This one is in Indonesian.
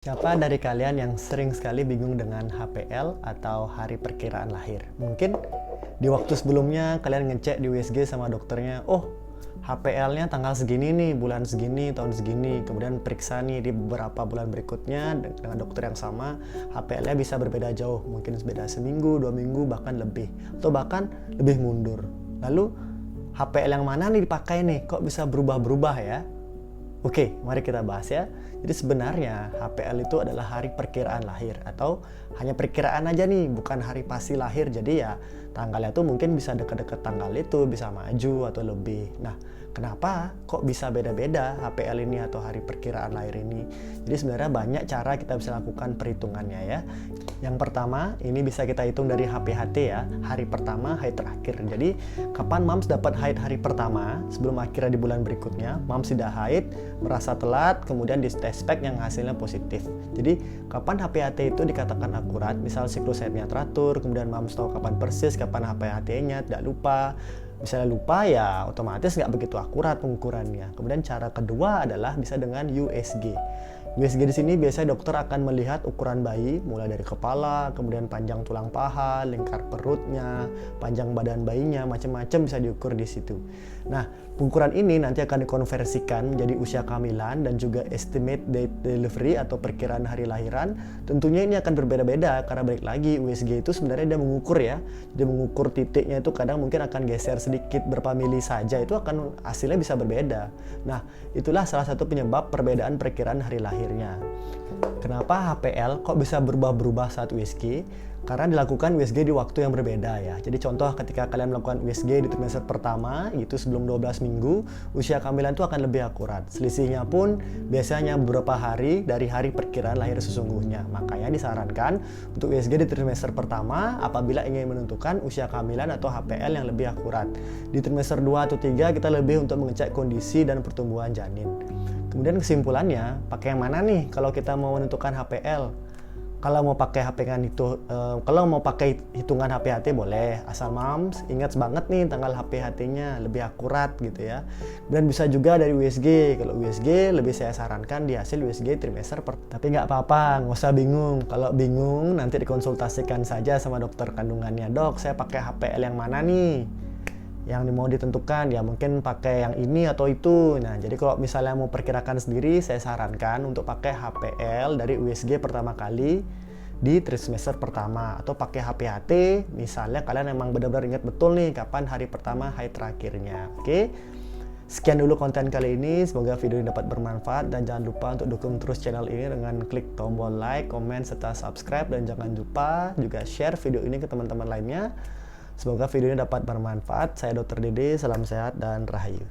Siapa dari kalian yang sering sekali bingung dengan HPL atau hari perkiraan lahir? Mungkin di waktu sebelumnya kalian ngecek di USG sama dokternya, oh HPL-nya tanggal segini nih, bulan segini, tahun segini. Kemudian periksa nih di beberapa bulan berikutnya dengan dokter yang sama, HPL-nya bisa berbeda jauh. Mungkin beda seminggu, 2 minggu, bahkan lebih. Atau bahkan lebih mundur. Lalu HPL yang mana nih dipakai nih? Kok bisa berubah-berubah ya? Oke, mari kita bahas ya. Jadi sebenarnya HPL itu adalah hari perkiraan lahir atau hanya perkiraan aja nih, bukan hari pasti lahir. Jadi ya tanggalnya tuh mungkin bisa dekat-dekat tanggal itu, bisa maju atau lebih. Nah, kenapa kok bisa beda-beda HPL ini atau hari perkiraan lahir ini? Jadi sebenarnya banyak cara kita bisa lakukan perhitungannya ya. Yang pertama, ini bisa kita hitung dari HPHT ya, hari pertama, haid terakhir. Jadi, kapan Mams dapat haid hari pertama, sebelum akhirnya di bulan berikutnya, Mams tidak haid, merasa telat, kemudian di tes pack yang hasilnya positif. Jadi, kapan HPHT itu dikatakan akurat, misal siklus haidnya teratur, kemudian Mams tahu kapan persis, kapan HPHT-nya, tidak lupa. Misalnya lupa ya otomatis nggak begitu akurat pengukurannya. Kemudian cara kedua adalah bisa dengan USG. USG di sini biasanya dokter akan melihat ukuran bayi mulai dari kepala, kemudian panjang tulang paha, lingkar perutnya, panjang badan bayinya, macam-macam bisa diukur di situ. Nah, pengukuran ini nanti akan dikonversikan menjadi usia kehamilan dan juga estimate date delivery atau perkiraan hari lahiran. Tentunya ini akan berbeda-beda karena balik lagi USG itu sebenarnya dia mengukur ya. Dia mengukur titiknya itu kadang mungkin akan geser sedikit berapa mili saja, itu akan hasilnya bisa berbeda. Nah, itulah salah satu penyebab perbedaan perkiraan hari lahir. Kenapa HPL kok bisa berubah-berubah saat USG? Karena dilakukan USG di waktu yang berbeda ya. Jadi contoh ketika kalian melakukan USG di trimester pertama, itu sebelum 12 minggu, usia kehamilan itu akan lebih akurat. Selisihnya pun biasanya beberapa hari dari hari perkiraan lahir sesungguhnya. Makanya disarankan untuk USG di trimester pertama apabila ingin menentukan usia kehamilan atau HPL yang lebih akurat. Di trimester 2 atau 3 kita lebih untuk mengecek kondisi dan pertumbuhan janin. Kemudian kesimpulannya, pakai yang mana nih kalau kita mau menentukan HPL? Kalau mau pakai kalau mau pakai hitungan HPHT boleh, asal Mams ingat banget nih tanggal HPHT-nya lebih akurat gitu ya. Dan bisa juga dari USG. Kalau USG lebih saya sarankan di hasil USG trimester tapi nggak apa-apa, nggak usah bingung. Kalau bingung nanti dikonsultasikan saja sama dokter kandungannya. Dok, saya pakai HPL yang mana nih? Yang mau ditentukan ya mungkin pakai yang ini atau itu. Nah, jadi kalau misalnya mau perkirakan sendiri, saya sarankan untuk pakai HPL dari USG pertama kali di trimester pertama atau pakai HPHT misalnya kalian emang benar-benar ingat betul nih kapan hari pertama haid terakhirnya. Oke. Sekian dulu konten kali ini, semoga video ini dapat bermanfaat dan jangan lupa untuk dukung terus channel ini dengan klik tombol like, komen, serta subscribe dan jangan lupa juga share video ini ke teman-teman lainnya. Semoga video ini dapat bermanfaat. Saya Dr. Dede, salam sehat dan rahayu.